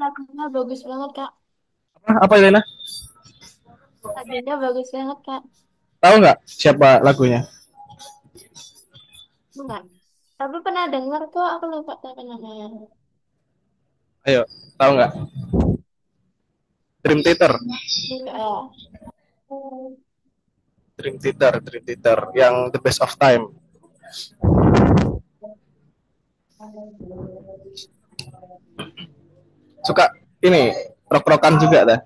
lagunya bagus banget, Kak. Apa Elena? Lagunya bagus banget, Kak. Tahu nggak siapa lagunya? Enggak. Tapi pernah dengar tuh, aku lupa siapa namanya. Ayo, tahu nggak? Dream Theater. Enggak ya. Dream Theater, Dream Theater yang The Best of Time. Suka ini rock-rockan juga dah.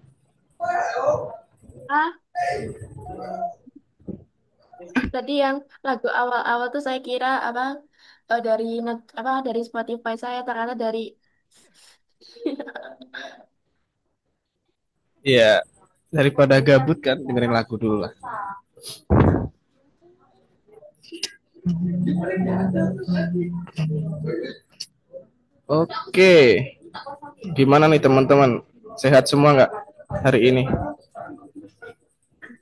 Ah, tadi yang lagu awal-awal tuh saya kira apa dari apa dari Spotify saya ternyata dari Iya, daripada gabut kan dengerin lagu dulu lah. Oke, gimana nih teman-teman? Sehat semua nggak hari ini?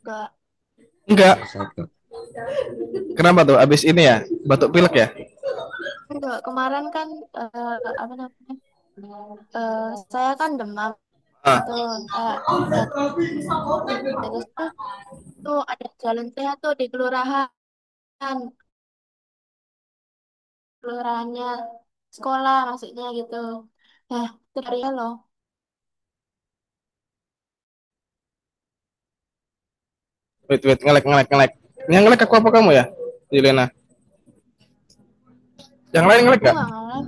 enggak Enggak. Sehat, Kak. Kenapa tuh? Abis ini ya? Batuk pilek ya? enggak kemarin kan apa namanya saya kan demam Ah, tuh kayak terus tuh ada jalan sehat tuh di kelurahannya sekolah maksudnya gitu. Nah, itu dari loh. wait, ngelek. Yang ngelek aku apa kamu ya, Yelena? Yang lain ngelek Aku nggak? nggak ngelek.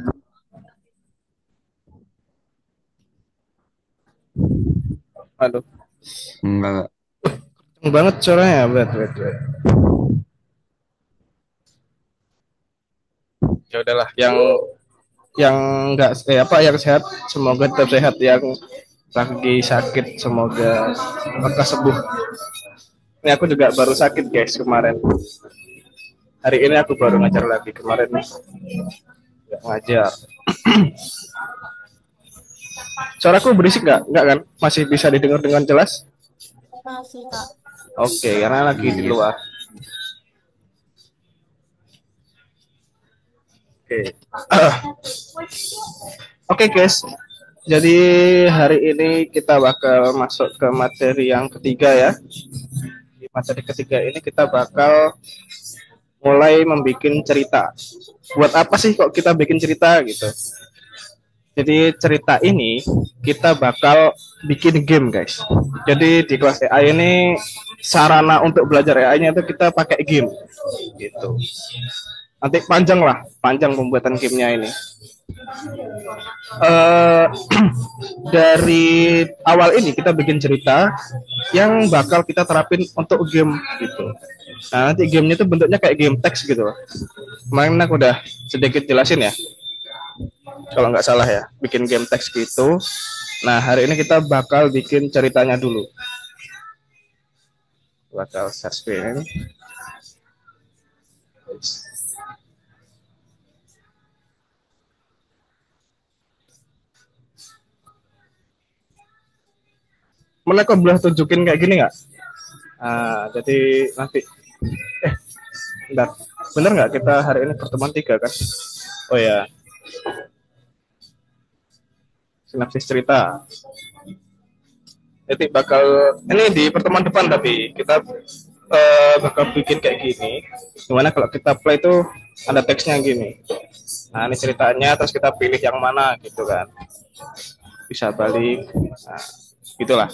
Aduh, Enggak, Kak. kenceng banget suaranya. Wait. Ya udahlah, yang nggak apa yang sehat semoga tetap sehat, yang lagi sakit semoga lekas sembuh. Ini aku juga baru sakit guys kemarin. Hari ini aku baru ngajar lagi, kemarin nggak ngajar. Suaraku berisik nggak kan? Masih bisa didengar dengan jelas? Masih, Kak. Oke, karena lagi di Iya. luar. Oke. Oke guys, jadi hari ini kita bakal masuk ke materi yang ketiga ya. Di materi ketiga ini kita bakal mulai membuat cerita. Buat apa sih kok kita bikin cerita gitu? Jadi cerita ini kita bakal bikin game guys. Jadi di kelas AI ini sarana untuk belajar AI-nya itu kita pakai game gitu. Nanti panjang pembuatan gamenya ini. uh, dari awal ini kita bikin cerita yang bakal kita terapin untuk game gitu. Nah, nanti gamenya itu bentuknya kayak game teks gitu. Kemarin aku udah sedikit jelasin ya, kalau nggak salah ya, bikin game teks gitu. Nah, hari ini kita bakal bikin ceritanya dulu. Bakal share screen. Mana kok boleh tunjukin kayak gini nggak? Jadi nanti, eh, bentar. Bener nggak kita hari ini pertemuan 3 kan? Oh ya, sinopsis cerita. Jadi bakal ini di pertemuan depan tapi kita bakal bikin kayak gini. Gimana kalau kita play itu ada teksnya gini. Nah ini ceritanya, terus kita pilih yang mana gitu kan. Bisa balik. Nah, gitulah.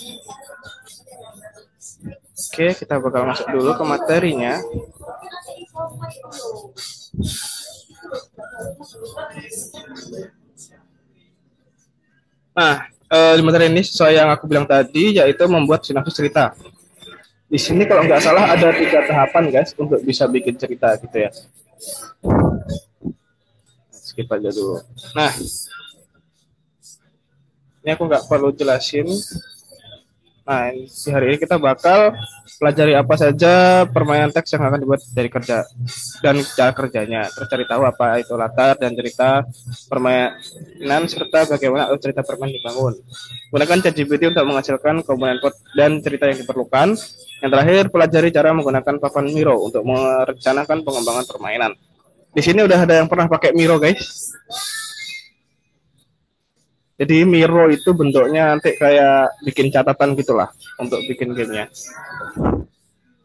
Oke, kita bakal masuk dulu ke materinya. Nah, di materi ini sesuai yang aku bilang tadi, yaitu membuat sinopsis cerita. Di sini kalau nggak salah ada 3 tahapan guys untuk bisa bikin cerita gitu ya. Skip aja dulu. Nah, ini aku nggak perlu jelasin. Nah, di hari ini kita bakal pelajari apa saja permainan teks yang akan dibuat dari kerja dan cara kerjanya. Terus cari tahu apa itu latar dan cerita permainan serta bagaimana alur cerita permainan dibangun. Gunakan ChatGPT untuk menghasilkan komponen code dan cerita yang diperlukan. Yang terakhir, pelajari cara menggunakan papan Miro untuk merencanakan pengembangan permainan. Di sini udah ada yang pernah pakai Miro, guys. Jadi Miro itu bentuknya nanti kayak bikin catatan gitulah untuk bikin gamenya.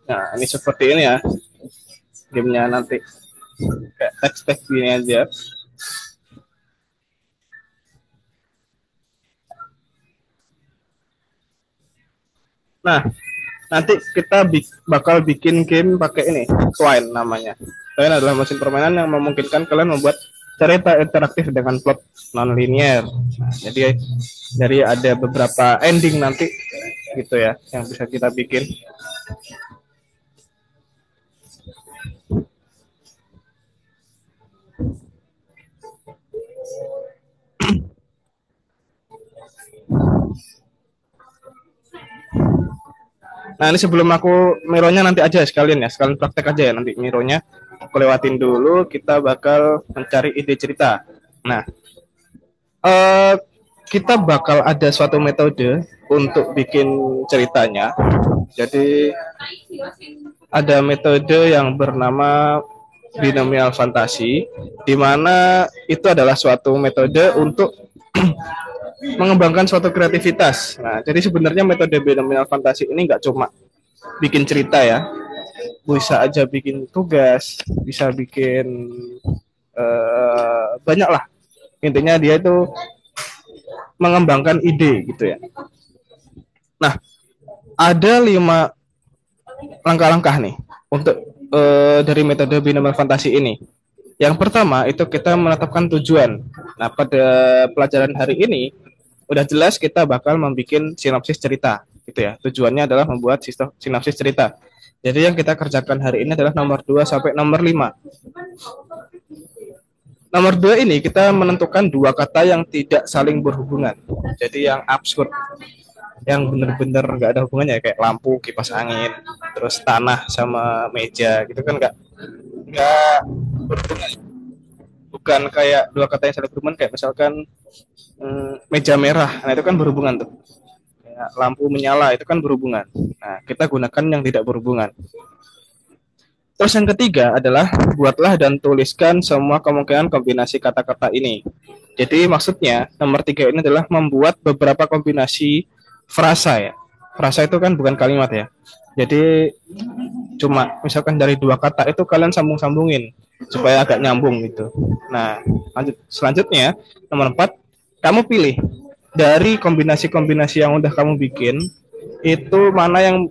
Nah, ini seperti ini ya gamenya nanti kayak teks-teks gini aja. Nah, nanti kita bakal bikin game pakai ini, Twine namanya. Twine adalah mesin permainan yang memungkinkan kalian membuat cerita interaktif dengan plot non-linear. Nah, jadi ada beberapa ending nanti gitu ya yang bisa kita bikin. Nah, ini sebelum aku mironya nanti aja sekalian ya, sekalian praktek aja ya nanti mironya. Aku lewatin dulu, kita bakal mencari ide cerita. Nah, eh, kita bakal ada suatu metode untuk bikin ceritanya. Jadi ada metode yang bernama binomial fantasi, di mana itu adalah suatu metode untuk mengembangkan suatu kreativitas. Nah, jadi sebenarnya metode binomial fantasi ini nggak cuma bikin cerita ya, bisa aja bikin tugas, bisa bikin banyak lah. Intinya dia itu mengembangkan ide gitu ya. Nah, ada 5 langkah-langkah nih untuk dari metode binomial fantasi ini. Yang pertama itu kita menetapkan tujuan. Nah, pada pelajaran hari ini udah jelas kita bakal membuat sinopsis cerita gitu ya. Tujuannya adalah membuat sinopsis cerita. Jadi yang kita kerjakan hari ini adalah nomor 2 sampai nomor 5. Nomor 2 ini kita menentukan 2 kata yang tidak saling berhubungan. Jadi yang absurd, yang bener-bener nggak ada hubungannya kayak lampu, kipas angin, terus tanah sama meja gitu kan nggak berhubungan. Bukan kayak 2 kata yang saling berhubungan kayak misalkan meja merah, nah itu kan berhubungan tuh. Kayak lampu menyala itu kan berhubungan. Nah, kita gunakan yang tidak berhubungan. Terus yang ketiga adalah buatlah dan tuliskan semua kemungkinan kombinasi kata-kata ini. Jadi maksudnya nomor 3 ini adalah membuat beberapa kombinasi frasa ya. Frasa itu kan bukan kalimat ya. Jadi cuma misalkan dari 2 kata itu kalian sambung-sambungin supaya agak nyambung gitu. Nah, selanjutnya nomor 4, kamu pilih dari kombinasi-kombinasi yang udah kamu bikin itu mana yang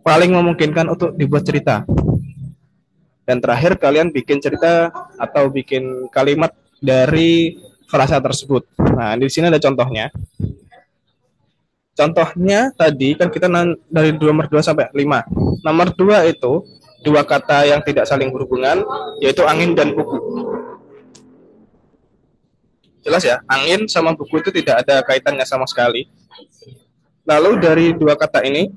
paling memungkinkan untuk dibuat cerita. Dan terakhir kalian bikin cerita atau bikin kalimat dari frasa tersebut. Nah, di sini ada contohnya. Contohnya tadi kan kita dari nomor 2 sampai 5. Nomor 2 itu 2 kata yang tidak saling berhubungan, yaitu angin dan buku. Jelas ya, angin sama buku itu tidak ada kaitannya sama sekali. Lalu dari 2 kata ini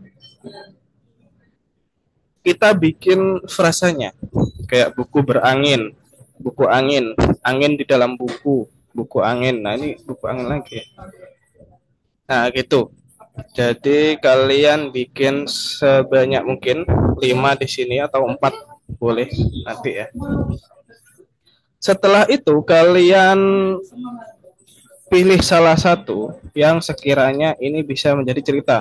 kita bikin frasanya kayak buku berangin, buku angin, angin di dalam buku, buku angin. Nah, ini buku angin lagi. Nah, gitu. Jadi kalian bikin sebanyak mungkin 5 di sini atau 4 boleh nanti ya. Setelah itu kalian pilih salah satu yang sekiranya ini bisa menjadi cerita.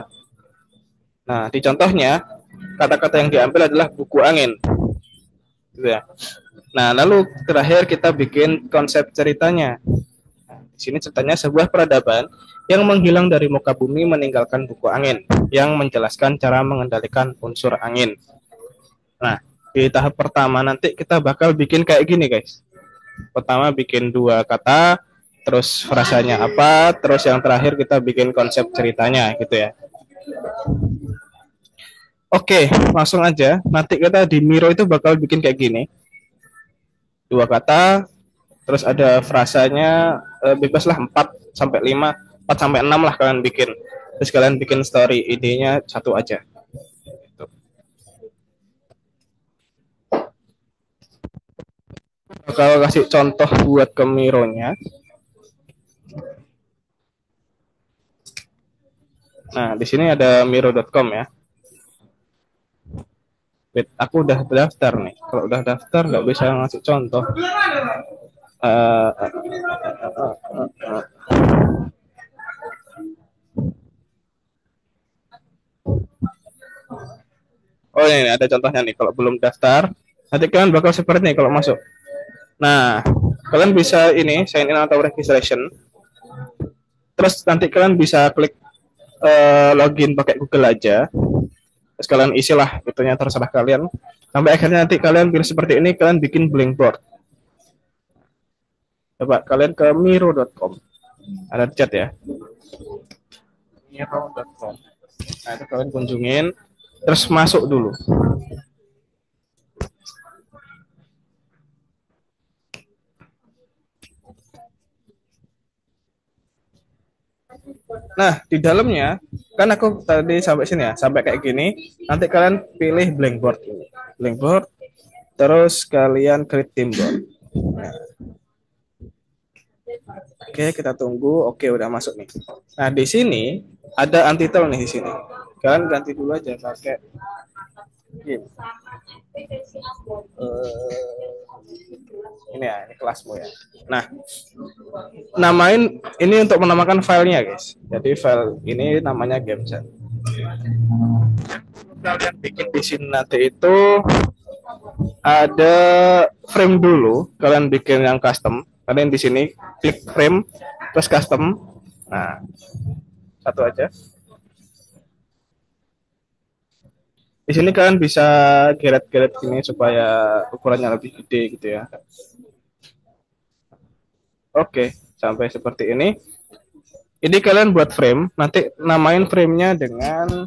Nah, di contohnya kata-kata yang diambil adalah buku angin. Gitu ya. Nah, lalu terakhir kita bikin konsep ceritanya. Di sini ceritanya sebuah peradaban yang menghilang dari muka bumi meninggalkan buku angin yang menjelaskan cara mengendalikan unsur angin. Nah, di tahap pertama nanti kita bakal bikin kayak gini, guys. Pertama bikin 2 kata, terus frasanya apa, terus yang terakhir kita bikin konsep ceritanya gitu ya. Oke, langsung aja. Nanti kita di Miro itu bakal bikin kayak gini. 2 kata, terus ada frasanya, bebas lah 4 sampai 5, 4 sampai 6 lah kalian bikin. Terus kalian bikin story, idenya satu aja. Gitu. Bakal kasih contoh buat ke Mironya. Nah, di sini ada miro.com ya. Wait, aku udah daftar nih. Kalau udah daftar nggak bisa ngasih contoh. Uh, uh, uh, uh, uh, uh. ini ada contohnya nih. Kalau belum daftar, nanti kalian bakal seperti ini kalau masuk. Nah, kalian bisa ini sign in atau registration. Terus nanti kalian bisa klik login pakai Google aja. Terus kalian isilah itunya terserah kalian. Sampai akhirnya nanti kalian pilih seperti ini, kalian bikin blank board. Coba kalian ke miro.com. Ada chat ya. Miro.com. Nah, itu kalian kunjungin terus masuk dulu. Nah, di dalamnya kan aku tadi sampai sini ya, sampai kayak gini. Nanti kalian pilih blank board ini. Blank board, terus kalian create team board. Nah, oke, kita tunggu. Oke, udah masuk nih. Nah, di sini ada untitled nih di sini. Kalian ganti dulu aja pakai game. Ini ya, ini kelasmu ya. Nah, namain ini untuk menamakan filenya guys. Jadi file ini namanya game chat. Kalian bikin di sini nanti itu ada frame dulu. Kalian bikin yang custom. Kalian di sini klik frame terus custom. Nah, satu aja. Di sini kalian bisa geret-geret gini supaya ukurannya lebih gede gitu ya. Oke, sampai seperti ini. Ini kalian buat frame, nanti namain framenya dengan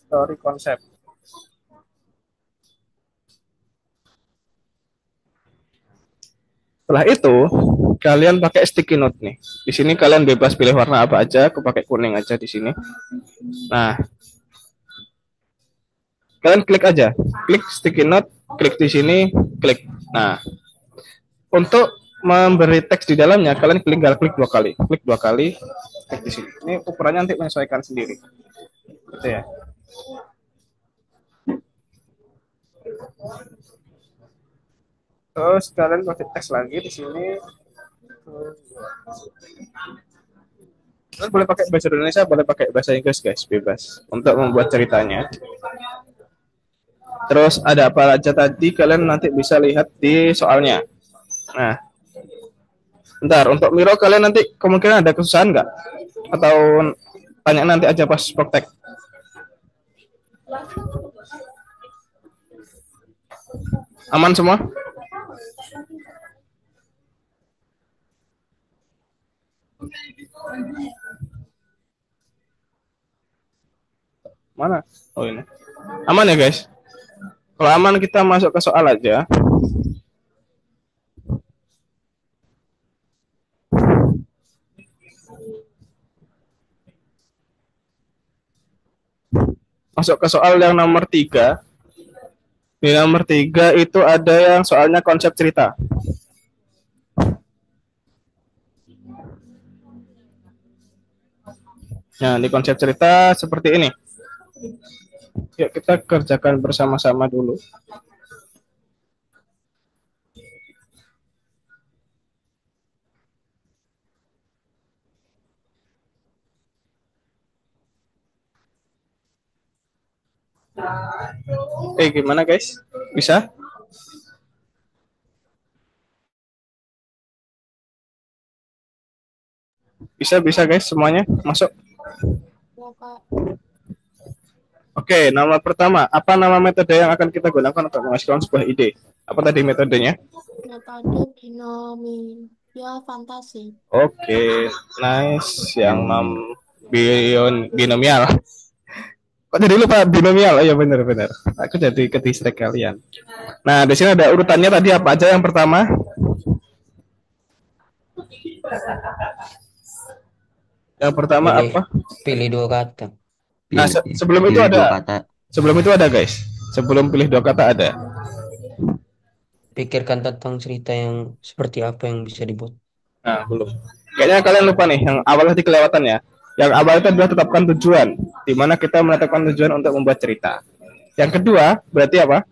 story concept. Setelah itu, kalian pakai sticky note nih. Di sini kalian bebas pilih warna apa aja, aku pakai kuning aja di sini. Nah, kalian klik aja, klik sticky note, klik di sini, klik. Nah, untuk memberi teks di dalamnya, kalian klik dua kali, klik di sini. Ini ukurannya nanti menyesuaikan sendiri, gitu ya. Terus kalian kasih teks lagi di sini. Kalian boleh pakai bahasa Indonesia, boleh pakai bahasa Inggris guys, bebas untuk membuat ceritanya. Terus ada apa aja tadi kalian nanti bisa lihat di soalnya. Nah, bentar untuk Miro kalian nanti kemungkinan ada kesusahan nggak? Atau tanya nanti aja pas praktek? Aman semua? Mana? Oh ini. Aman ya guys? Kalau aman kita masuk ke soal aja. Masuk ke soal yang nomor 3. Di nomor 3 itu ada yang soalnya konsep cerita. Nah, di konsep cerita seperti ini. Yuk kita kerjakan bersama-sama dulu. Gimana guys? Bisa? Bisa guys semuanya masuk. Ya, Kak. Oke, nama pertama. Apa nama metode yang akan kita gunakan untuk menghasilkan sebuah ide? Apa tadi metodenya? Metode binomial fantasi. Oke, nice. Yang Binomial. binomial. Kok jadi lupa binomial? Oh ya benar-benar. Aku jadi ke distract kalian. Nah, di sini ada urutannya tadi apa aja yang pertama? Yang pertama Pilih, apa? pilih dua kata. Nah, sebelum itu Pilih dua ada. kata. Sebelum itu ada guys. Sebelum pilih dua kata ada. Pikirkan tentang cerita yang seperti apa yang bisa dibuat. Nah, belum. Kayaknya kalian lupa nih, yang awal tadi kelewatan ya. Yang awal itu adalah tetapkan tujuan, di mana kita menetapkan tujuan untuk membuat cerita. Yang kedua, berarti apa?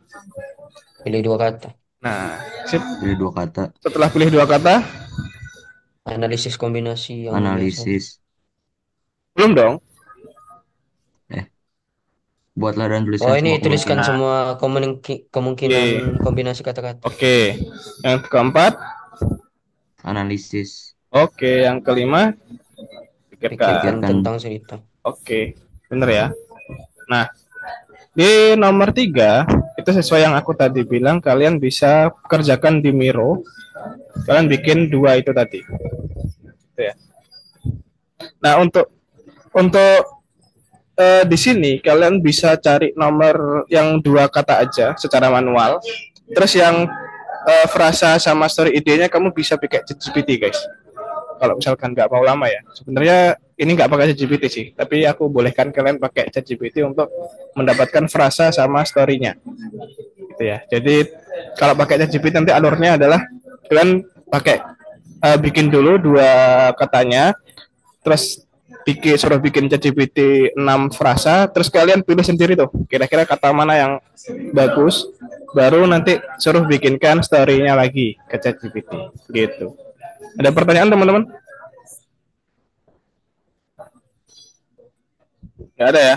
Pilih dua kata. Nah, sip. Pilih dua kata. Setelah pilih dua kata, Analisis kombinasi yang Analisis. belum dong? Buatlah dan Oh, tuliskan ini semua tuliskan kemungkinan. semua kemungkinan Oke. kombinasi kata-kata. Oke. Yang keempat, Analisis. oke. Yang kelima, pikirkan. Pikirkan Pikirkan. tentang cerita. Oke, bener ya. Nah, di nomor tiga, itu sesuai yang aku tadi bilang, kalian bisa kerjakan di Miro. Kalian bikin dua itu tadi. Gitu ya. Nah, untuk di sini kalian bisa cari nomor yang dua kata aja secara manual. Terus yang frasa sama story idenya kamu bisa pakai ChatGPT guys. Kalau misalkan nggak mau lama ya. Sebenarnya ini nggak pakai ChatGPT sih, tapi aku bolehkan kalian pakai ChatGPT untuk mendapatkan frasa sama storynya, gitu ya. Jadi kalau pakai ChatGPT nanti alurnya adalah kalian pakai bikin dulu dua katanya, terus suruh bikin ChatGPT 6 frasa, terus kalian pilih sendiri tuh kira-kira kata mana yang bagus, baru nanti suruh bikinkan story-nya lagi ke ChatGPT gitu. Ada pertanyaan teman-teman? Nggak ada ya?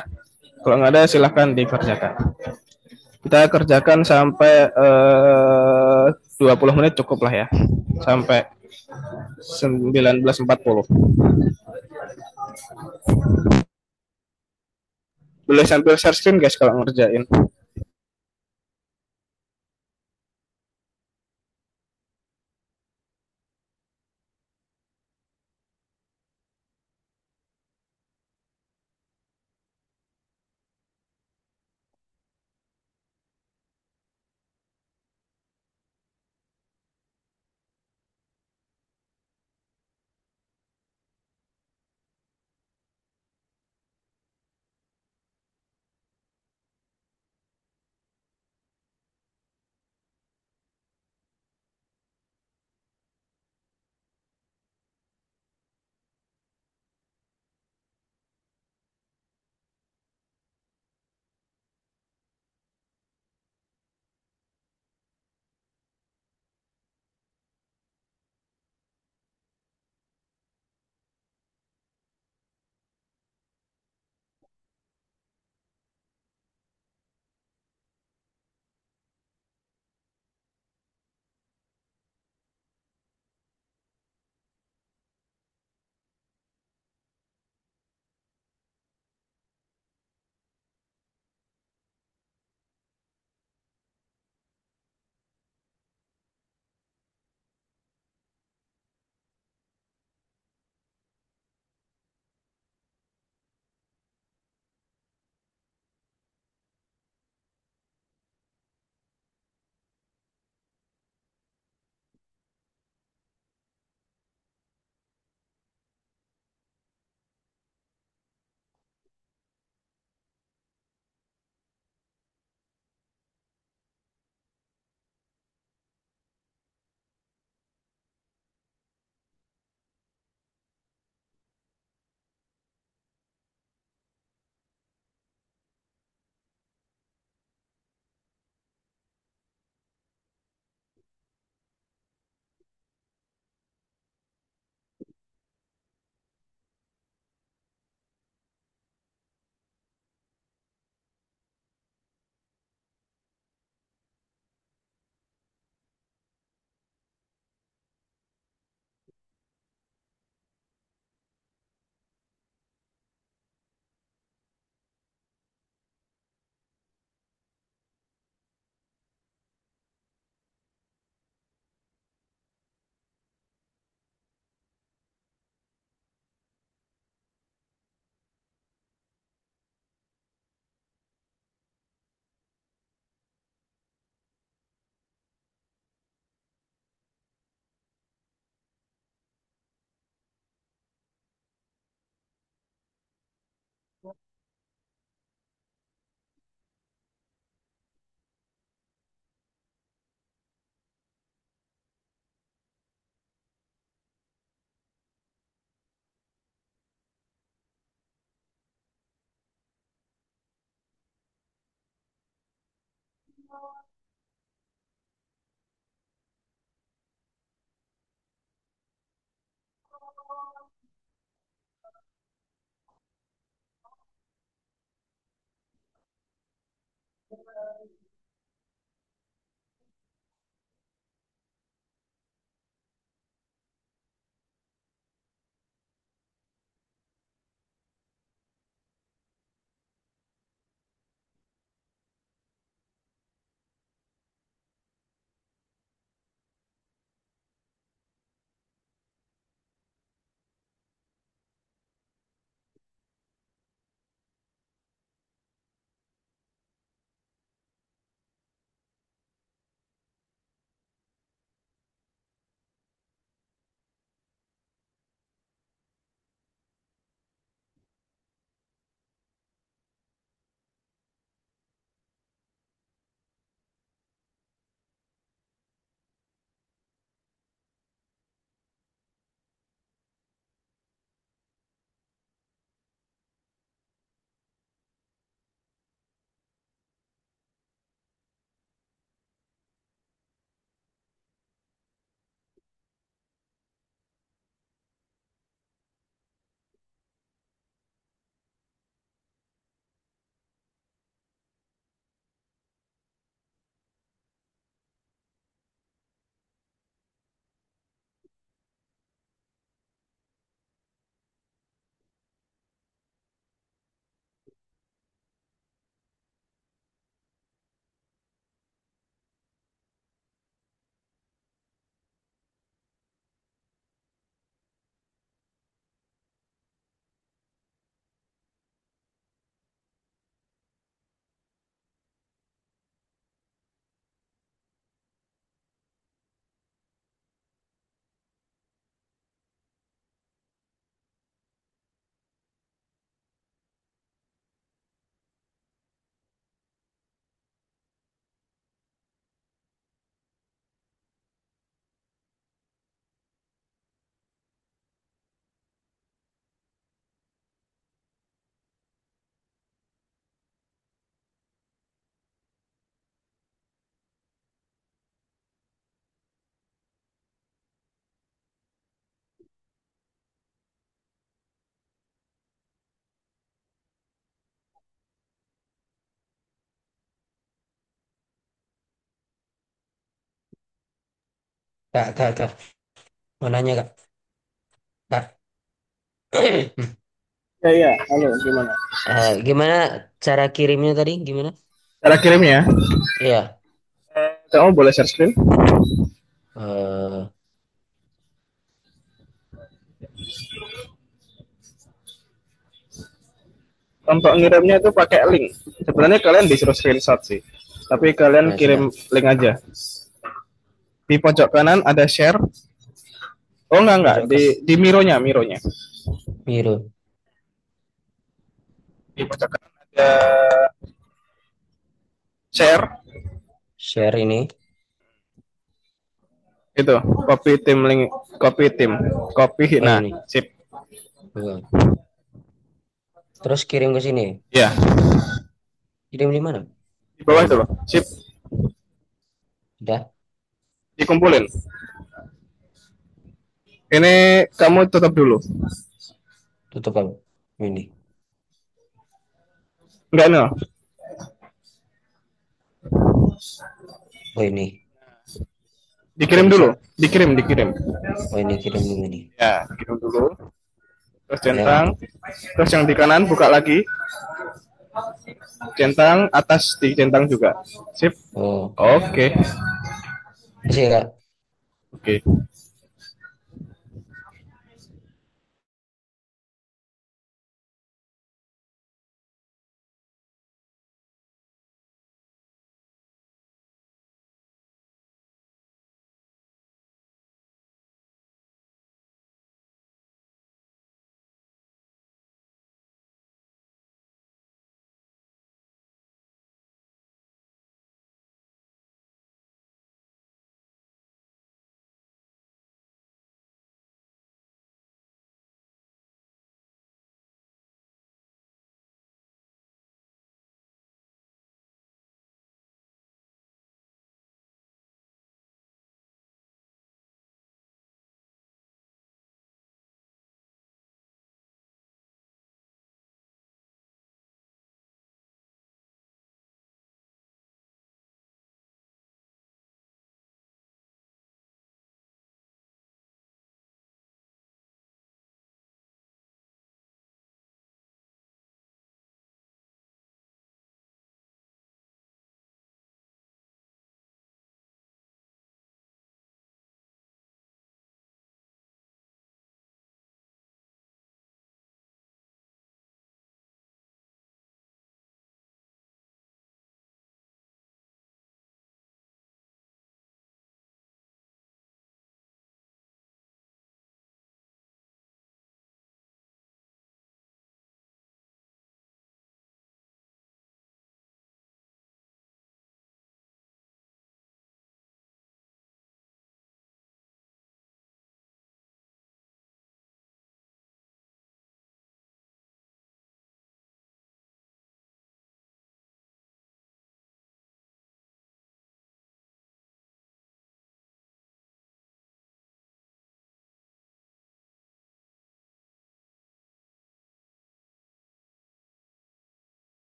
Kalau nggak ada silahkan dikerjakan. Kita kerjakan sampai 20 menit cukup lah ya. Sampai 19.40. Boleh sambil share screen guys kalau ngerjain. Kak. Mau nanya, Kak. Kak. Ya, ya, halo, gimana? Gimana cara kirimnya tadi? Gimana? Cara kirimnya, Iya. kamu boleh share screen. eh Untuk ngirimnya itu pakai link. Sebenarnya kalian disuruh screenshot sih, tapi kalian nah, kirim sudah. link aja. Di pojok kanan ada share. Oh, enggak, Pojok di mironya. biru. Di pojok kanan ada share. Share ini. Itu copy tim link, copy tim, copy. Oh, Nah, ini. sip. Bukan. Terus kirim ke sini. Ya, Kirim di mana? di Oh, bawah itu ini. loh, sip. Sudah. Dikumpulin. Ini kamu tutup dulu. Tutup apa? Ini. Enggak, no. Oh, ini. Kok Dikirim bisa? dulu. Dikirim. Oh, ini kirim dulu nih. Ya, dikirim dulu. Terus Ya. centang. Terus yang di kanan buka lagi. Centang, atas di centang juga. Sip. Oh, Oke. kasih, Kak. Oke.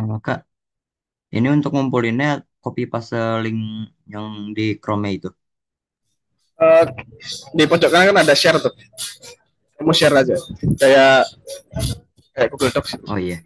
Kak, ini untuk ngumpulinnya copy paste link yang di Chrome itu. Eh, di pojok kanan kan ada share tuh. Kamu share aja. Kayak kayak Google Docs itu. Oh iya.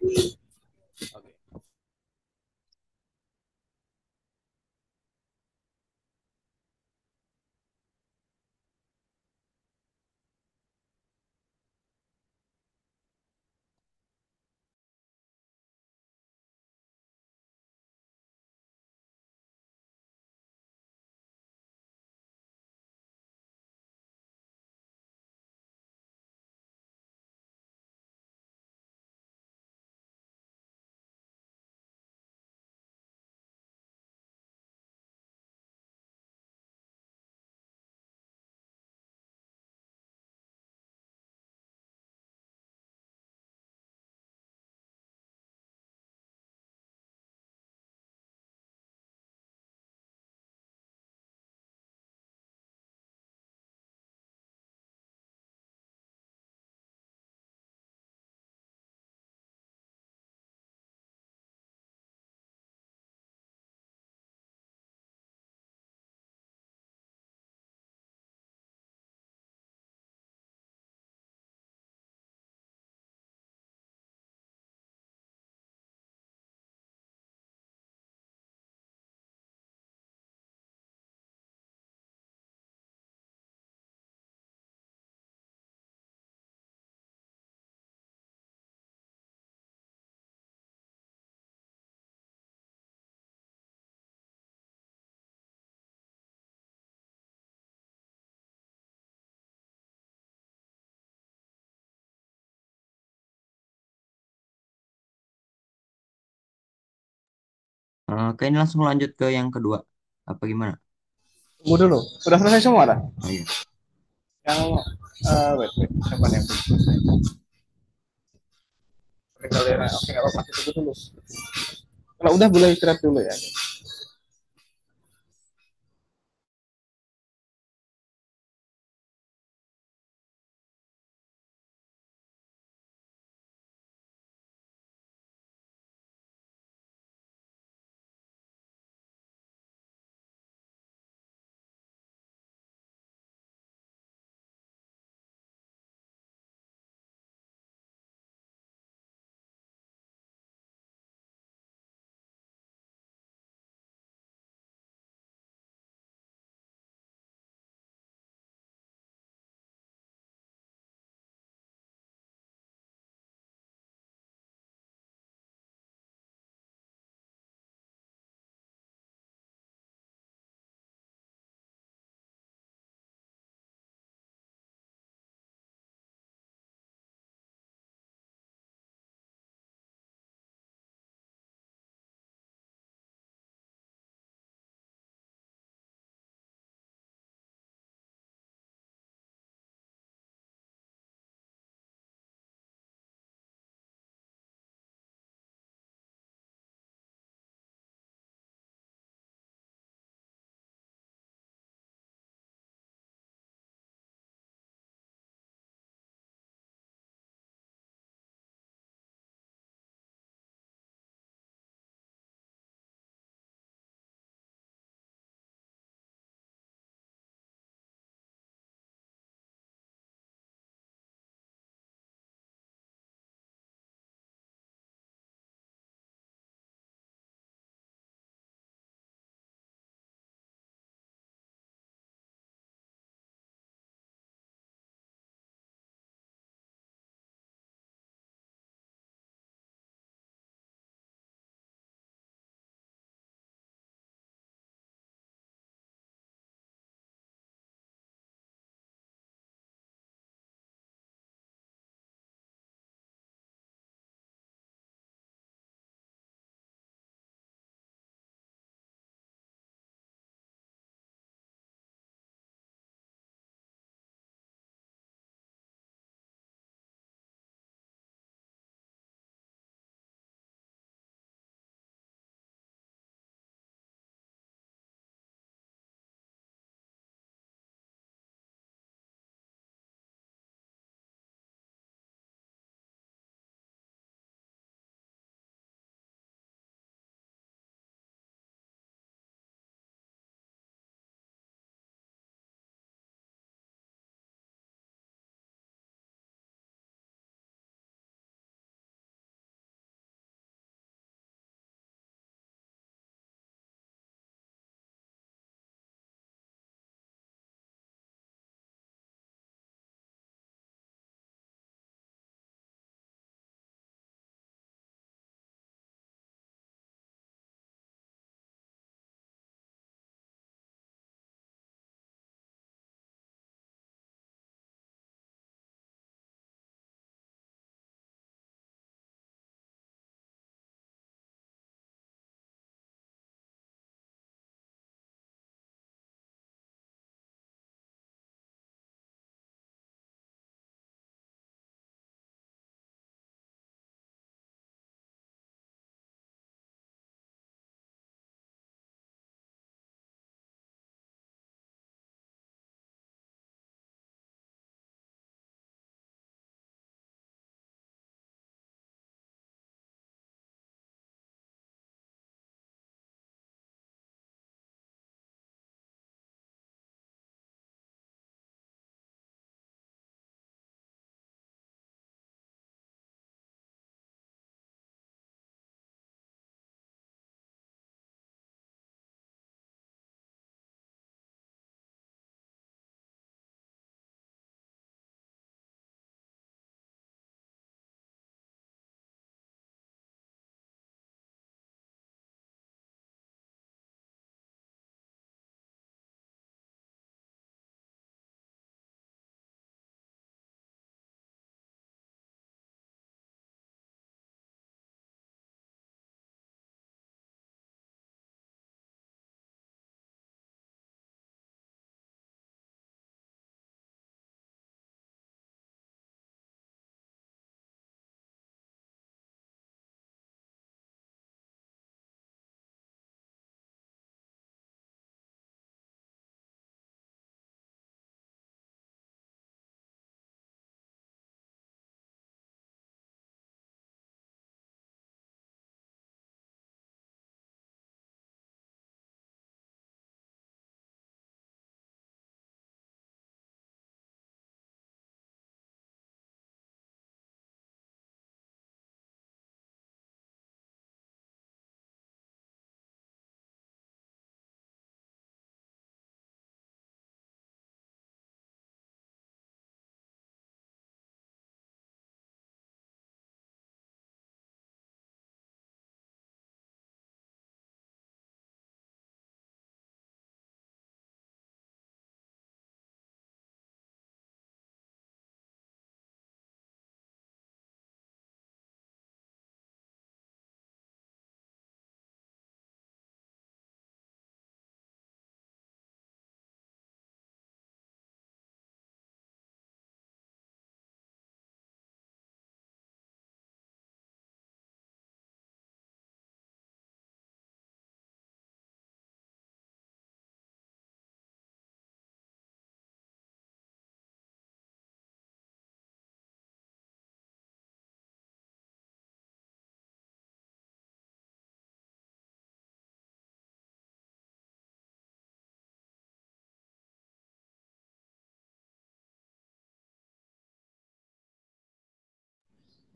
Kak, ini langsung lanjut ke yang kedua. Apa gimana? Tunggu dulu. Sudah selesai semua dah? Oh iya. Yang wait, siapa nih? Tinggal ya. Oke, nggak apa-apa. Tunggu dulu. Kalau udah boleh istirahat dulu ya.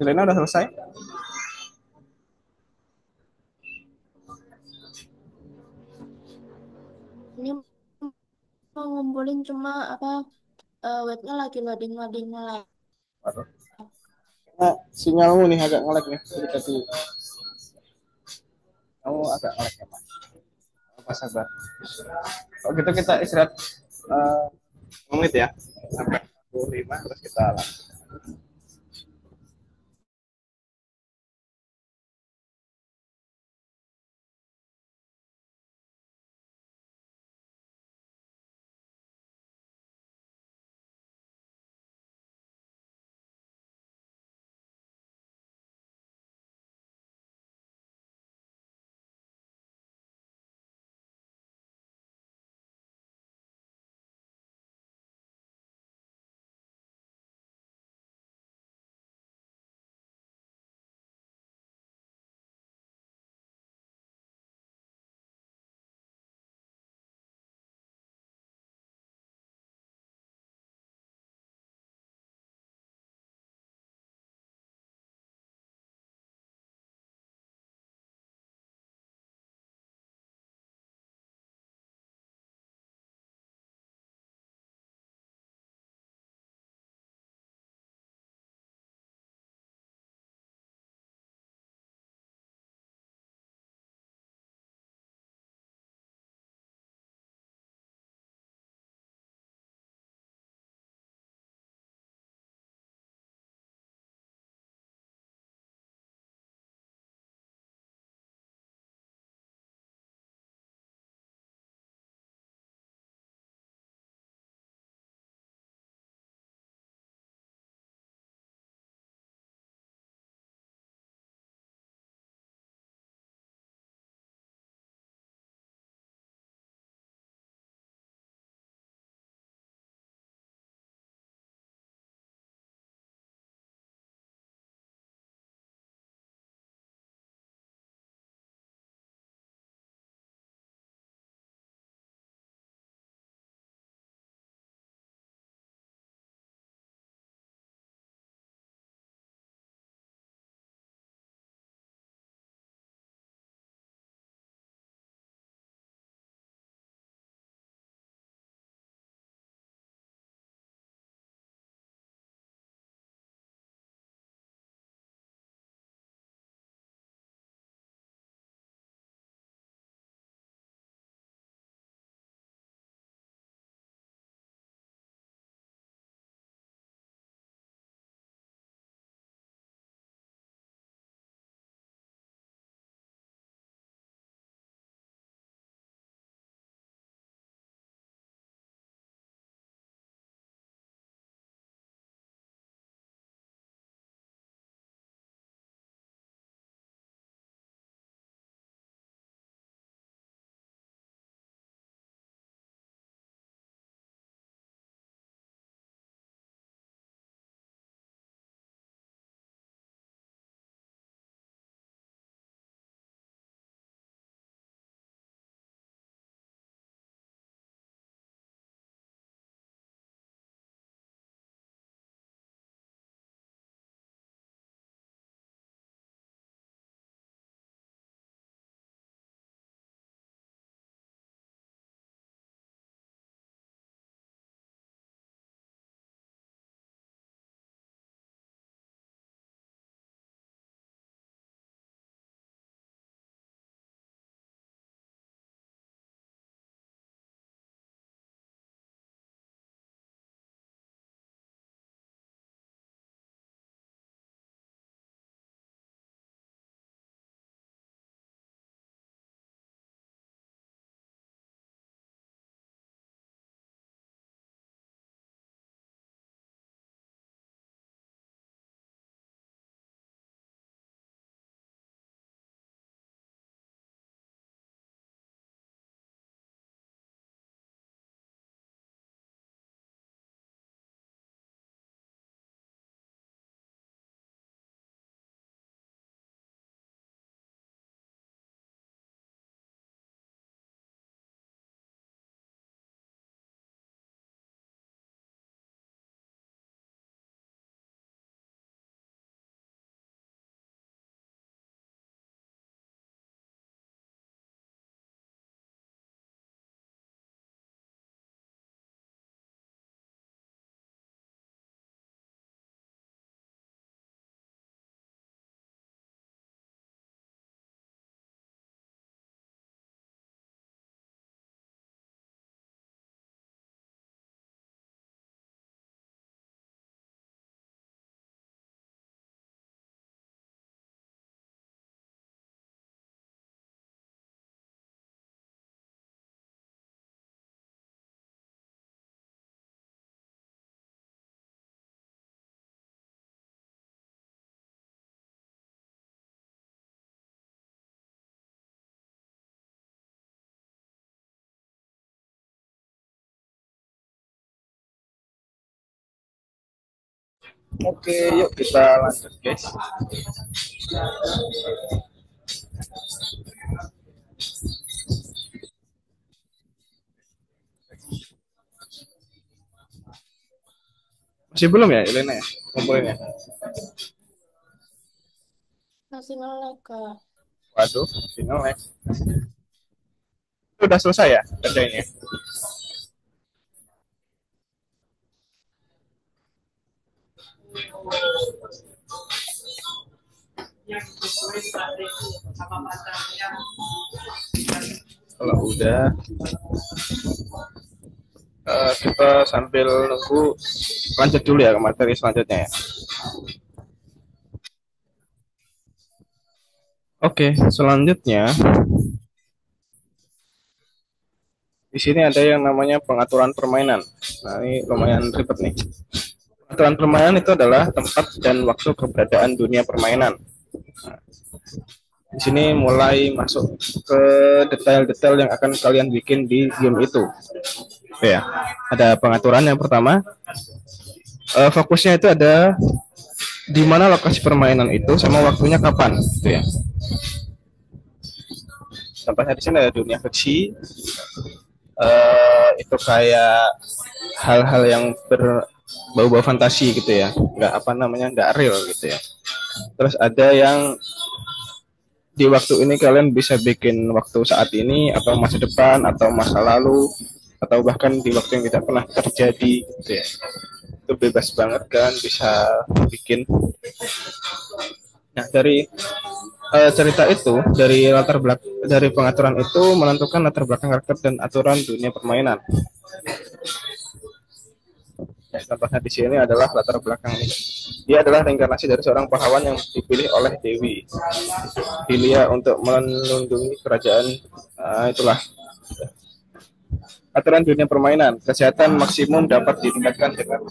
Elena udah selesai? Ini mau ngumpulin cuma apa webnya lagi loading loading lag. Waduh. Nah, sinyalmu nih agak ngelag nih. Jadi tadi kamu agak ngelag ya, Mas. Apa sabar? Kalau gitu kita istirahat uh, menit ya. Sampai 45 terus kita lanjut. Oke, yuk kita lanjut guys. Masih belum ya Elena ya? Ngomongin ya? Masih melek, Kak. Waduh, sinyal lag. Itu udah selesai ya kerjanya? Kalau udah, kita sambil nunggu lanjut dulu ya ke materi selanjutnya ya. Oke, selanjutnya di sini ada yang namanya pengaturan permainan. Nah, ini lumayan ribet nih. Pengaturan permainan itu adalah tempat dan waktu keberadaan dunia permainan. Nah, di sini mulai masuk ke detail-detail yang akan kalian bikin di game itu. Oke ya, ada pengaturan yang pertama. Fokusnya itu ada di mana lokasi permainan itu sama waktunya kapan, gitu ya. Contohnya di sini ada dunia fiksi, itu kayak hal-hal yang berbau-bau fantasi gitu ya, nggak apa namanya, nggak real gitu ya. Terus ada yang di waktu ini kalian bisa bikin waktu saat ini atau masa depan atau masa lalu atau bahkan di waktu yang tidak pernah terjadi gitu ya. Itu bebas banget kan bisa bikin. Nah, dari cerita itu, dari latar belakang, dari pengaturan itu menentukan latar belakang karakter dan aturan dunia permainan. Ya, contohnya di sini adalah latar belakang ini. Dia adalah reinkarnasi dari seorang pahlawan yang dipilih oleh Dewi Hylia untuk melindungi kerajaan. Itulah aturan dunia permainan. Kesehatan maksimum dapat ditingkatkan dengan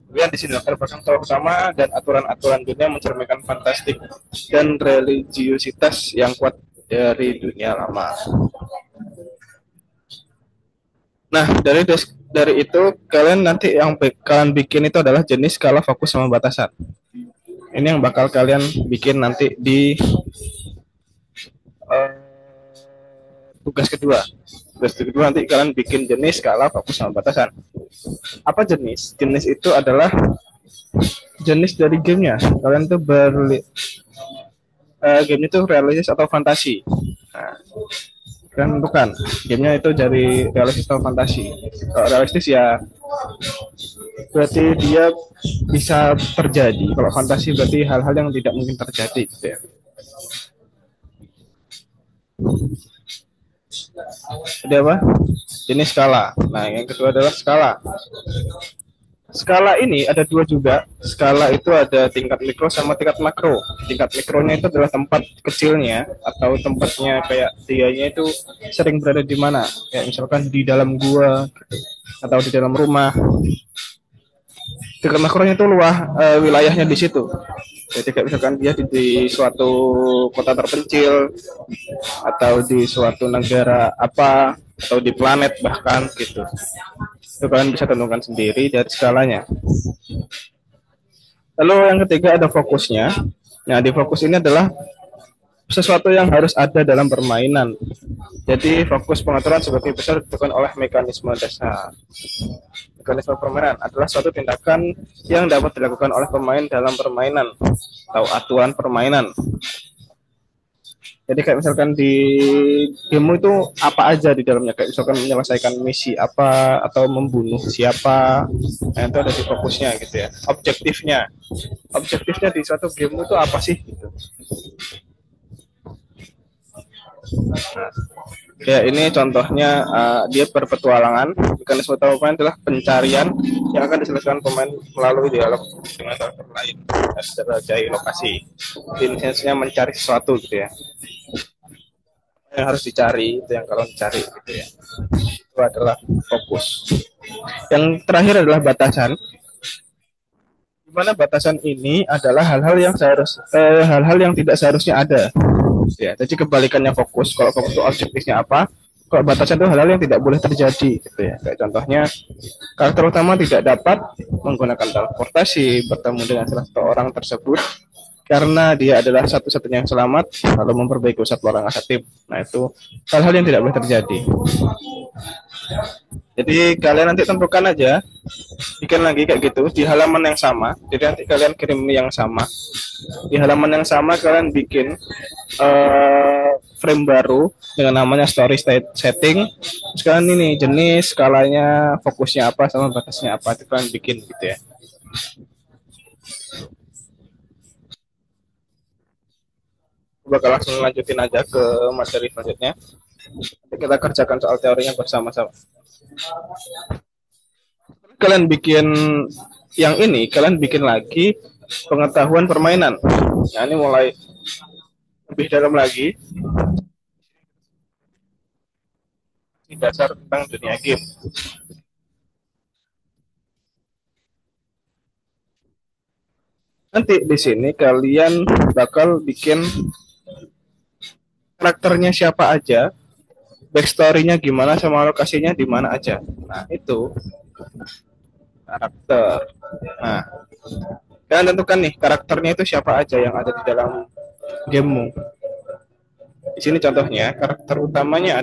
kemudian di sini latar belakang tokoh utama dan aturan-aturan dunia mencerminkan fantastik dan religiusitas yang kuat dari dunia lama. Nah, dari itu kalian nanti yang kalian bikin itu adalah jenis, skala, fokus, sama batasan. Ini yang bakal kalian bikin nanti di uh, tugas kedua. Tugas kedua nanti kalian bikin jenis, skala, fokus, sama batasan. Apa jenis? Jenis itu adalah jenis dari gamenya. Kalian tuh game itu realistis atau fantasi. Nah, kan bukan, gamenya itu dari realistis atau fantasi. Kalau realistis ya berarti dia bisa terjadi. Kalau fantasi berarti hal-hal yang tidak mungkin terjadi gitu ya. Ada apa? Jenis skala. Nah, yang kedua adalah skala. Skala ini ada dua juga. Skala itu ada tingkat mikro sama tingkat makro. Tingkat mikronya itu adalah tempat kecilnya atau tempatnya kayak dianya itu sering berada di mana. Kayak misalkan di dalam gua atau di dalam rumah. Tingkat makronya itu wilayahnya di situ. Jadi kayak misalkan dia di suatu kota terpencil atau di suatu negara apa atau di planet bahkan gitu. Itu kalian bisa tentukan sendiri dari skalanya. Lalu yang ketiga ada fokusnya. Nah, di fokus ini adalah sesuatu yang harus ada dalam permainan. Jadi fokus pengaturan sebagai besar ditentukan oleh mekanisme dasar. Mekanisme permainan adalah suatu tindakan yang dapat dilakukan oleh pemain dalam permainan atau aturan permainan. Jadi kayak misalkan di game itu apa aja di dalamnya, kayak misalkan menyelesaikan misi apa atau membunuh siapa, nah itu ada di fokusnya gitu ya. Objektifnya di suatu game itu apa sih gitu. Nah, ya ini contohnya dia berpetualangan. Mekanisme utama pemain adalah pencarian yang akan diselesaikan pemain melalui dialog dengan karakter lain dan menjelajahi lokasi. Intinya mencari sesuatu gitu ya. Yang harus dicari itu yang kalian cari gitu ya. Itu adalah fokus. Yang terakhir adalah batasan. Di mana batasan ini adalah hal-hal yang tidak seharusnya ada. Ya, jadi kebalikannya fokus. Kalau fokus itu objektifnya apa, Kalau batasan itu hal-hal yang tidak boleh terjadi gitu ya. Kayak contohnya karakter utama tidak dapat menggunakan teleportasi bertemu dengan salah satu orang tersebut karena dia adalah satu-satunya yang selamat lalu memperbaiki usaha perorangan tim. Nah itu hal-hal yang tidak boleh terjadi. Jadi kalian nanti tentukan aja bikin lagi kayak gitu di halaman yang sama. Jadi nanti kalian kirim yang sama di halaman yang sama kalian bikin frame baru dengan namanya story state setting. Sekarang ini jenis, skalanya, fokusnya apa sama batasnya apa itu kalian bikin gitu ya. Bakal langsung lanjutin aja ke materi selanjutnya. Nanti kita kerjakan soal teorinya bersama-sama. Kalian bikin yang ini, kalian bikin lagi pengetahuan permainan. Nah ini mulai lebih dalam lagi di dasar tentang dunia game. Nanti di sini kalian bakal bikin karakternya siapa aja, backstory-nya gimana, sama lokasinya di mana aja. Nah itu karakter. Nah kalian tentukan nih karakternya itu siapa aja yang ada di dalam gamemu. Di sini contohnya karakter utamanya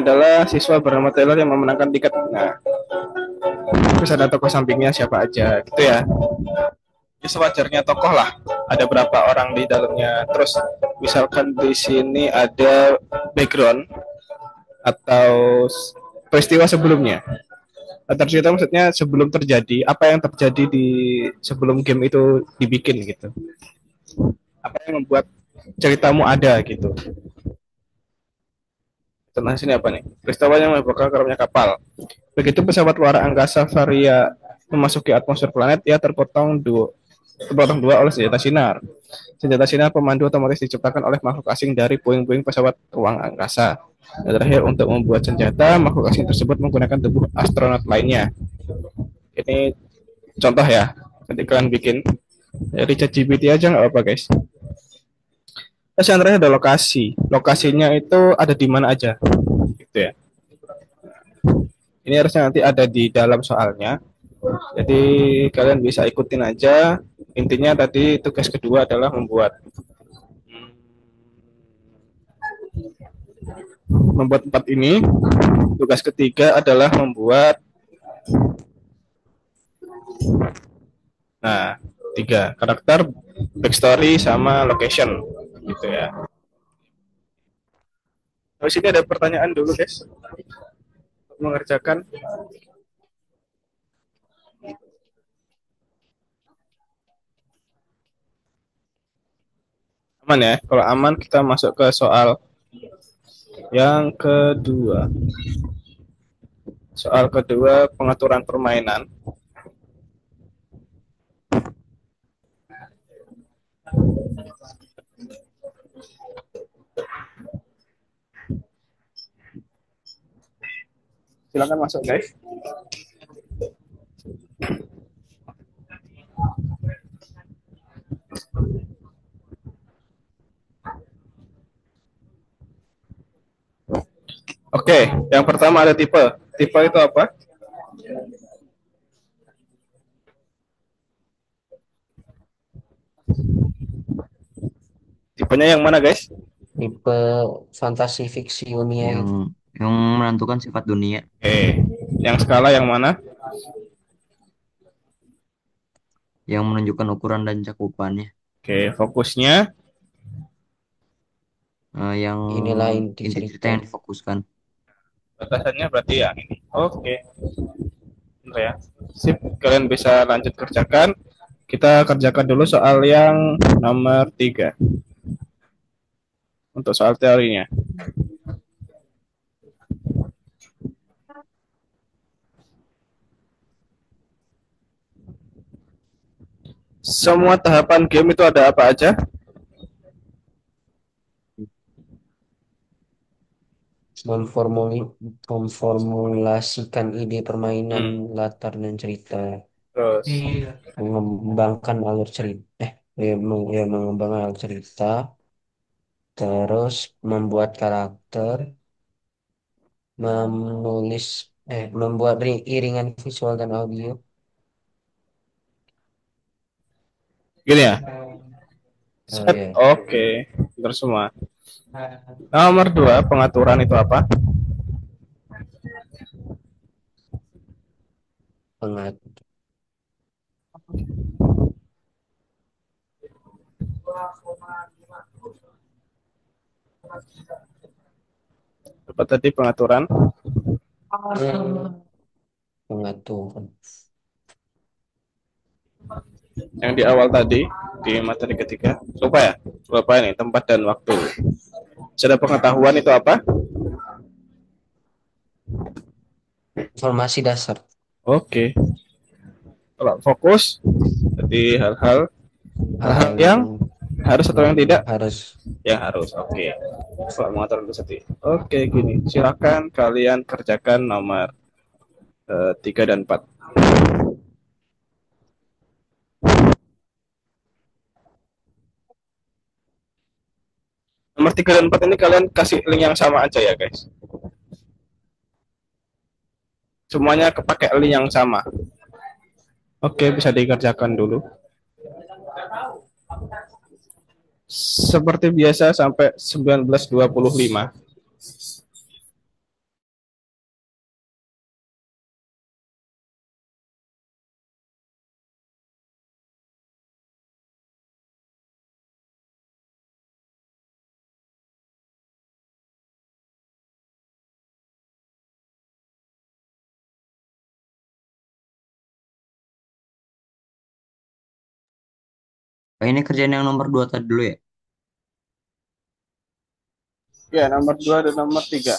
adalah siswa bernama Taylor yang memenangkan tiket. Nah terus ada tokoh sampingnya siapa aja gitu ya. Ya, sewajarnya tokoh lah. Ada berapa orang di dalamnya. Terus misalkan di sini ada background atau peristiwa sebelumnya. Latar cerita maksudnya sebelum terjadi, apa yang terjadi di sebelum game itu dibikin gitu. Apa yang membuat ceritamu ada gitu. Contohnya sini apa nih? Peristiwa yang menyebabkan karamnya kapal. Begitu pesawat luar angkasa Varia memasuki atmosfer planet, ia terpotong dua oleh senjata sinar. Senjata sinar pemandu otomatis diciptakan oleh makhluk asing dari puing-puing pesawat ruang angkasa. Dan terakhir, untuk membuat senjata, makhluk asing tersebut menggunakan tubuh astronot lainnya. Ini contoh ya, ketika kalian bikin dari ChatGPT aja nggak apa-apa guys. Terus yang terakhir ada lokasi. Lokasinya itu ada di mana aja, gitu ya. Ini harusnya nanti ada di dalam soalnya. Jadi kalian bisa ikutin aja. Intinya tadi tugas kedua adalah membuat empat ini. Tugas ketiga adalah membuat tiga karakter, backstory, sama location gitu ya. Terus ini ada pertanyaan dulu guys untuk mengerjakan. Aman ya, kalau aman kita masuk ke soal yang kedua. Soal kedua, pengaturan permainan. Silakan masuk guys. Oke, yang pertama ada tipe. Tipe itu apa? Tipenya yang mana guys? Tipe fantasi fiksi ilmiah yang itu. yang menentukan sifat dunia, Oke, yang skala yang mana? yang menunjukkan ukuran dan cakupannya. Oke, fokusnya. Yang Inilah inti inti cerita cerita. yang difokuskan. Batasannya berarti yang ini. Oke, bentar ya. Sip, kalian bisa lanjut kerjakan. Kita kerjakan dulu soal yang nomor 3. Untuk soal teorinya. Semua tahapan game itu ada apa aja? Memformulasikan ide permainan, latar dan cerita, Terus, mengembangkan alur cerita, mengembangkan alur cerita, terus membuat karakter, menulis, membuat iringan visual dan audio. Gini ya. Oh Set. ya, Oke. Benar semua. Nomor dua, pengaturan itu apa? pengat, Apa tadi pengaturan? pengaturan. Yang di awal tadi, di materi ketiga. Lupa ya? Lupa ini, tempat dan waktu. Sudah pengetahuan itu apa? Informasi dasar. Oke. Kalau fokus, jadi hal-hal hal-hal Hal-hal yang yang harus atau yang tidak? harus. Yang harus. Oke. Kalau pengaturan itu sedih. Oke, gini. Silakan kalian kerjakan nomor 3 dan 4. Nomor 3 dan 4 ini kalian kasih link yang sama aja ya, guys. Semuanya kepakai link yang sama. Oke, bisa dikerjakan dulu. Seperti biasa sampai 19.25. Oh, ini kerjaan yang nomor 2 tadi dulu ya. Ya, nomor 2 dan nomor 3.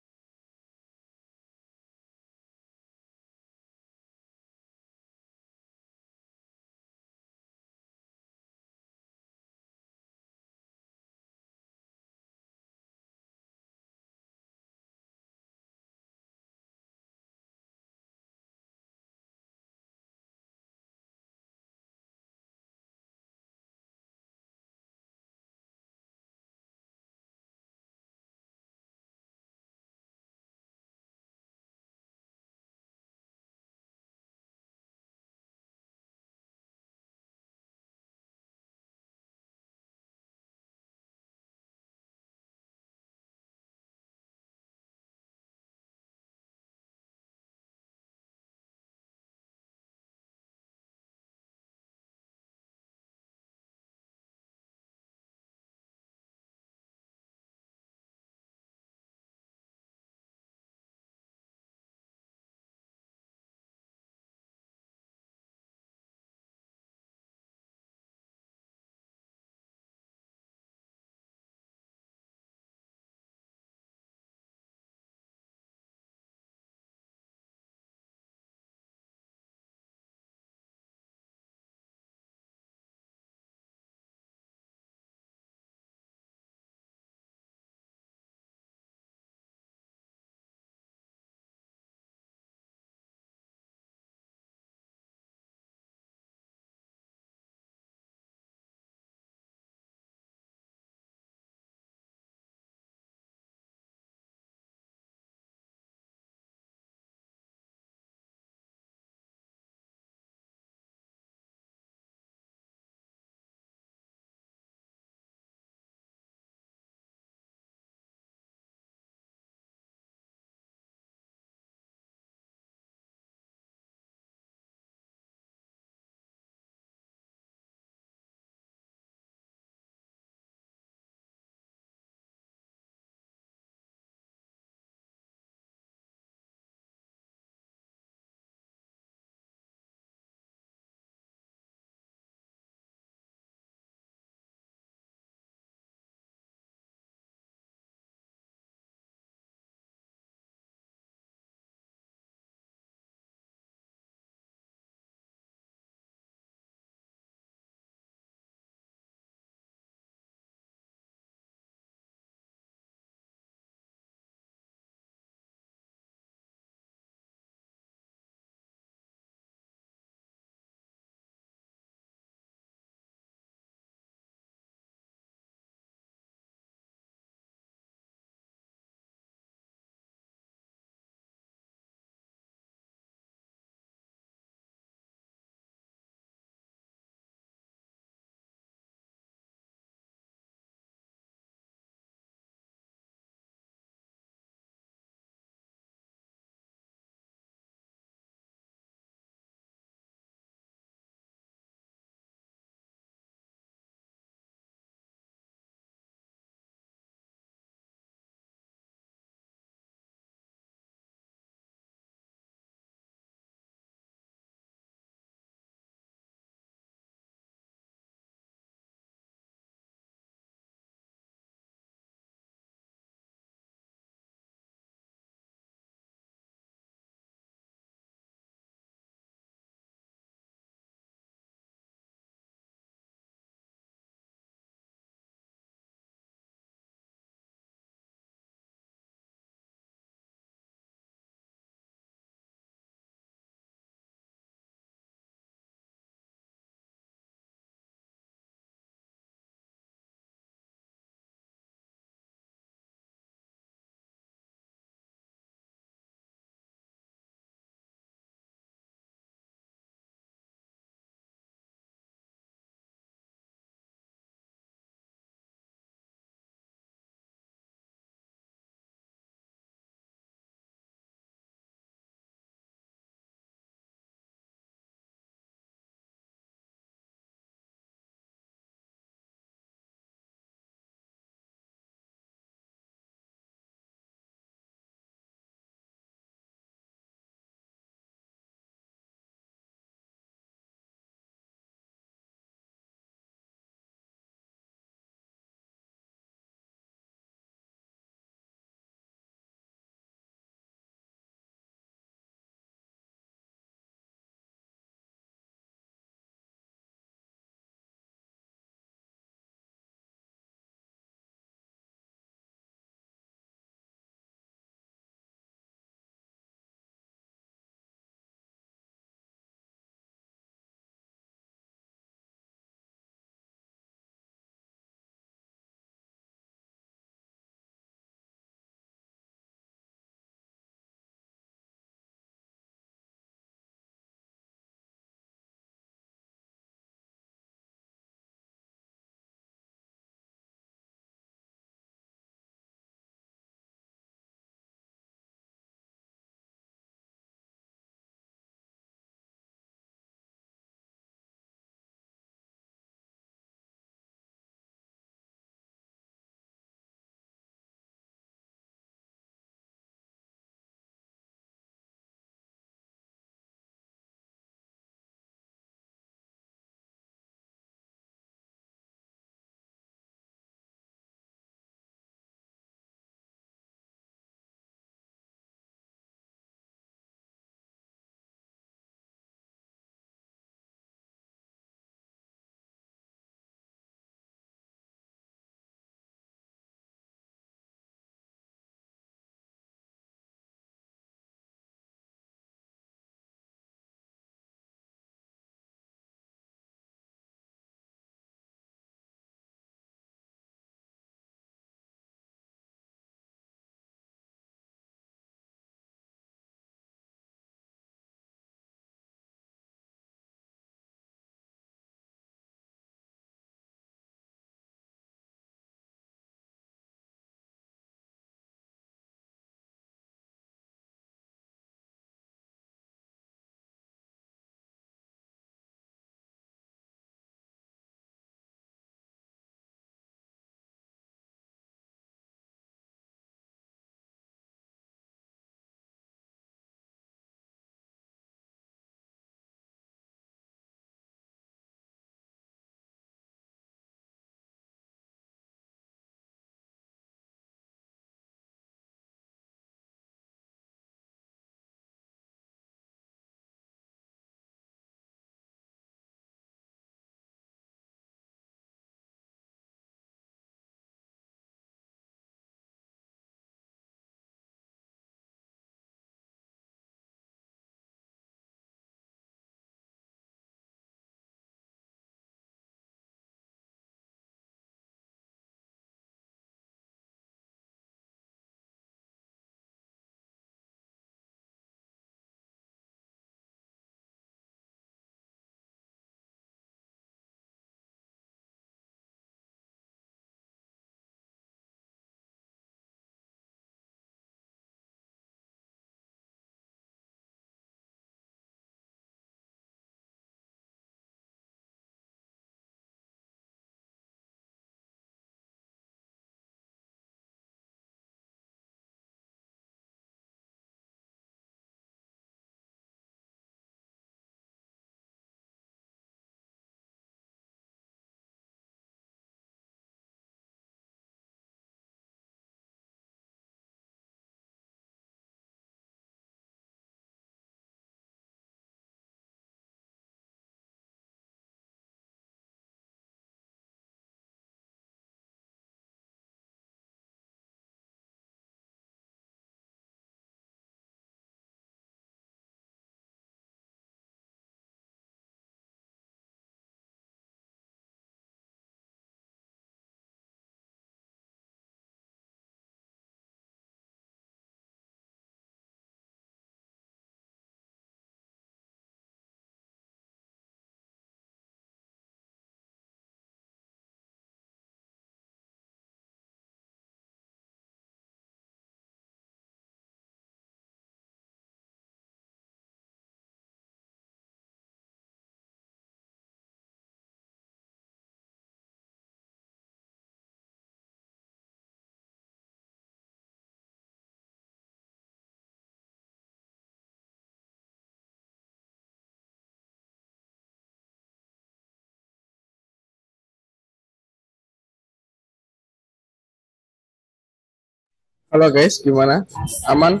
Halo guys, gimana? Aman?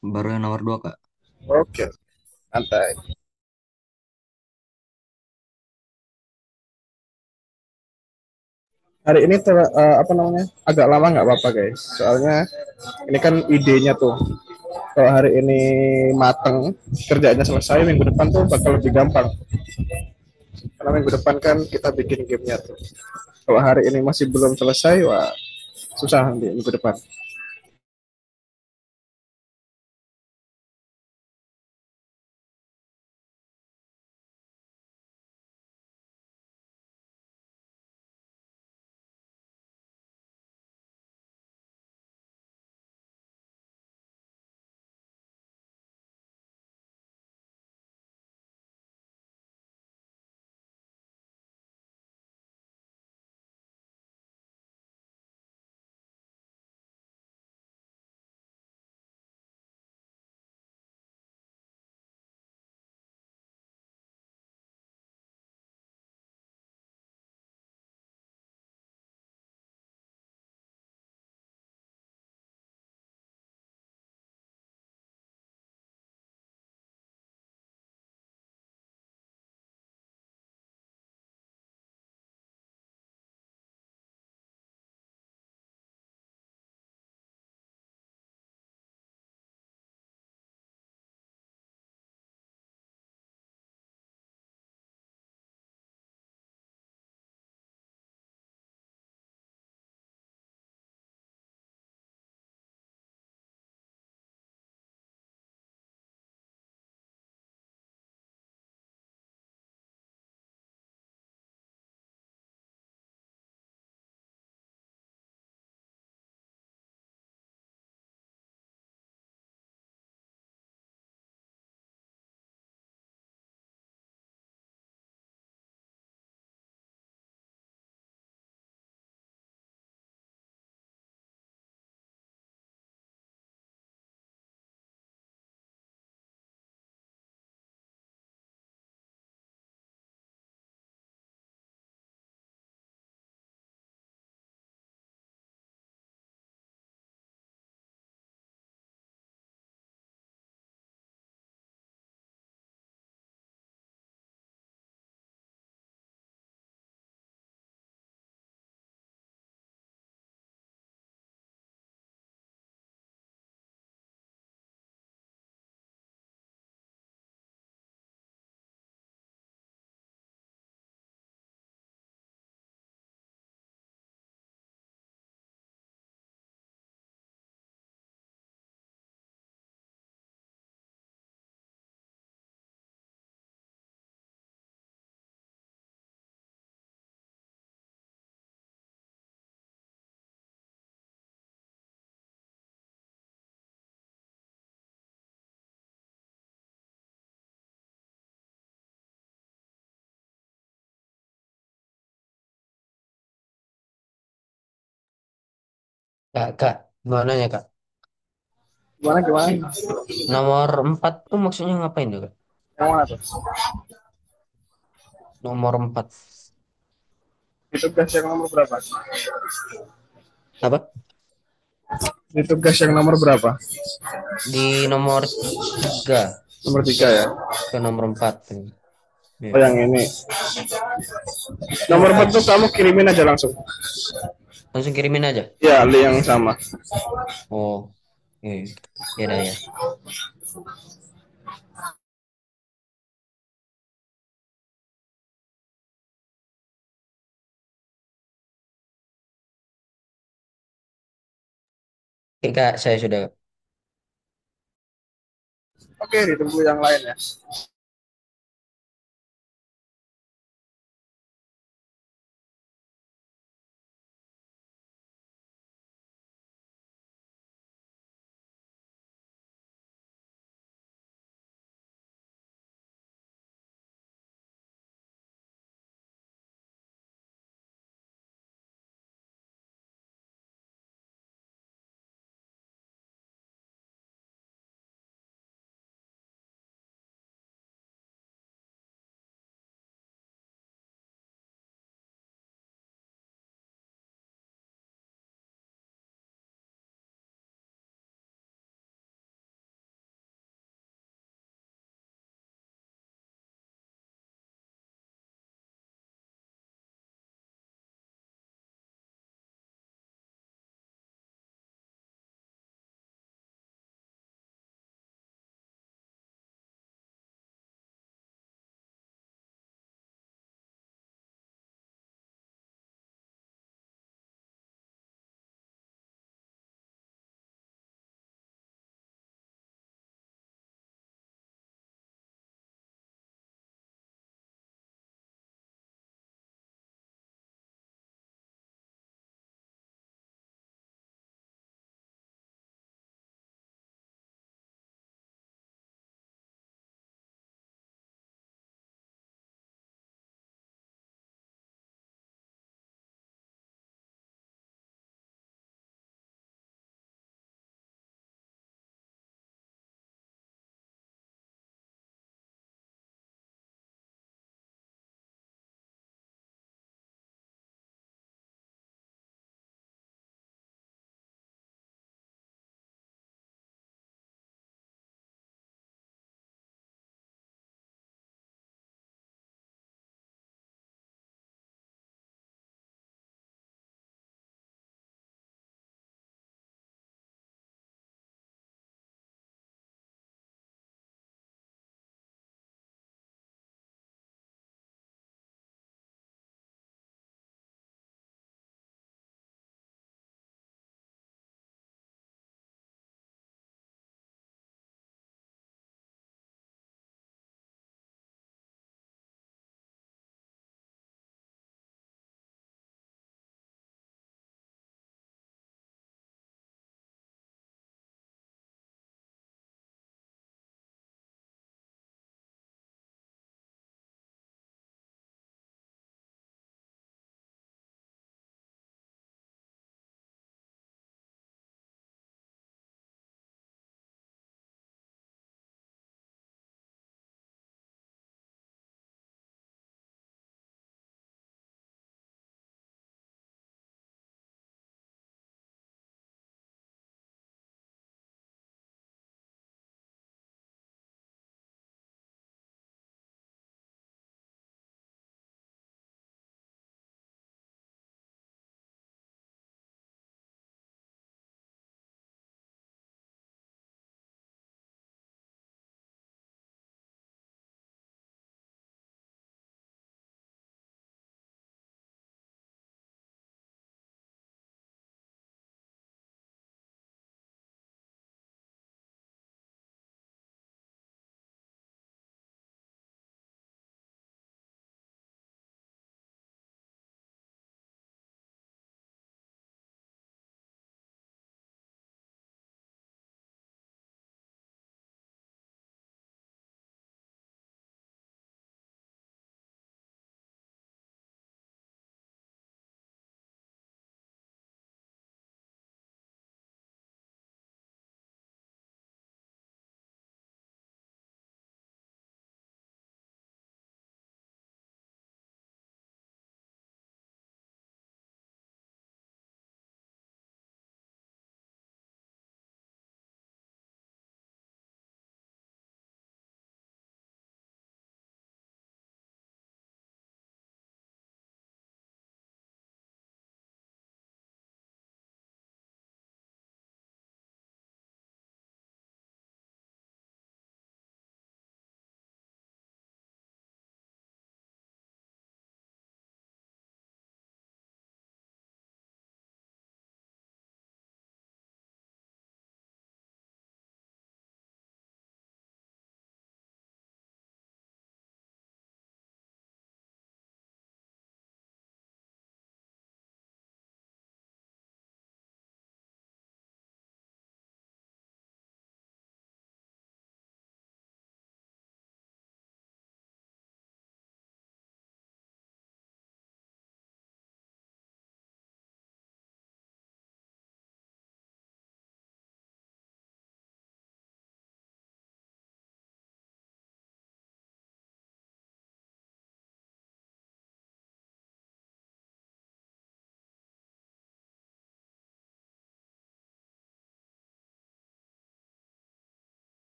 Baru yang nomor 2 Kak. Oke, santai. Hari ini apa namanya? Agak lama nggak apa-apa guys. Soalnya ini kan idenya tuh. Kalau hari ini mateng, kerjanya selesai, minggu depan tuh bakal lebih gampang. Karena minggu depan kan kita bikin gamenya tuh. Kalau hari ini masih belum selesai, wah susah nanti minggu depan. Kak, gimana ya kak? Gimana gimana? Nomor 4 tuh maksudnya ngapain tuh kak? Yang mana tuh? Nomor 4 Di tugas yang nomor berapa? apa? Di tugas yang nomor berapa? Di nomor 3 Nomor 3 ya. ke nomor 4 tuh. Ya. Oh yang ini. Nomor 4 Iya, tuh kamu kirimin aja langsung. langsung kirimin aja. Ya, link yang sama. Oh, iya. Ya dah ya. Oke kak, saya sudah. Oke, ditunggu yang lain ya.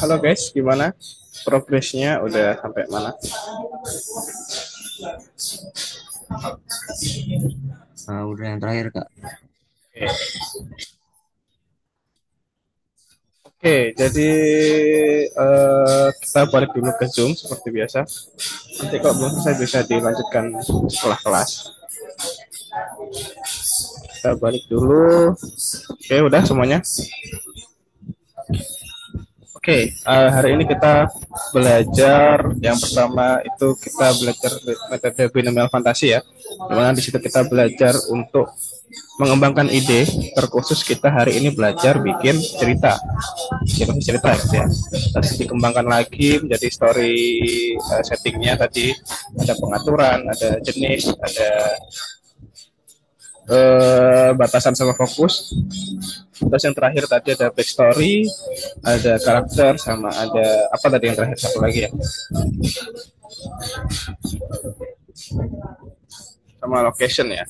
Halo guys, gimana progresnya? Udah sampai mana? Udah yang terakhir Kak. Oke, jadi kita balik dulu ke Zoom seperti biasa. Nanti kalau belum selesai bisa dilanjutkan setelah kelas. Kita balik dulu. Oke, udah semuanya. Oke, hari ini kita belajar yang pertama itu kita belajar metode binomial fantasi ya. Dimana di situ kita belajar untuk mengembangkan ide. Terkhusus kita hari ini belajar bikin cerita, cerita gitu ya. Terus dikembangkan lagi menjadi story settingnya tadi ada pengaturan, ada jenis, ada batasan sama fokus. Terus yang terakhir tadi ada backstory, ada karakter, sama ada apa tadi yang terakhir satu lagi ya, sama location ya.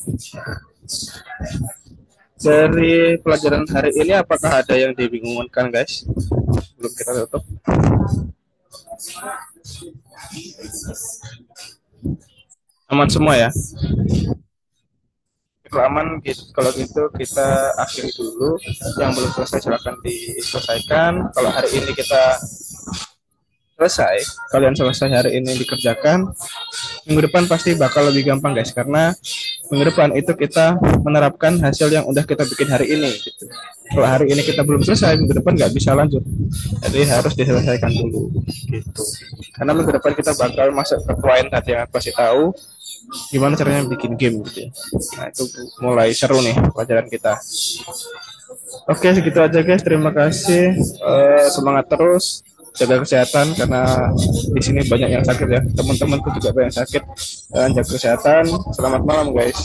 Dari pelajaran hari ini apakah ada yang dibingungkan guys? Belum kita tutup. Aman semua ya? Kalau aman gitu, kalau gitu kita akhiri dulu. Yang belum selesai silakan diselesaikan. Kalau hari ini kita selesai, kalian selesai hari ini dikerjakan, minggu depan pasti bakal lebih gampang guys, karena minggu depan itu kita menerapkan hasil yang udah kita bikin hari ini gitu. Kalau hari ini kita belum selesai, minggu depan nggak bisa lanjut, jadi harus diselesaikan dulu gitu. Karena minggu depan kita bakal masuk ke poin tadi yang aku kasih tahu, gimana caranya bikin game gitu ya. Nah itu mulai seru nih pelajaran kita. Oke, segitu aja guys, terima kasih. Semangat terus, jaga kesehatan karena di sini banyak yang sakit ya, teman-temanku juga banyak yang sakit. Jaga kesehatan. Selamat malam guys.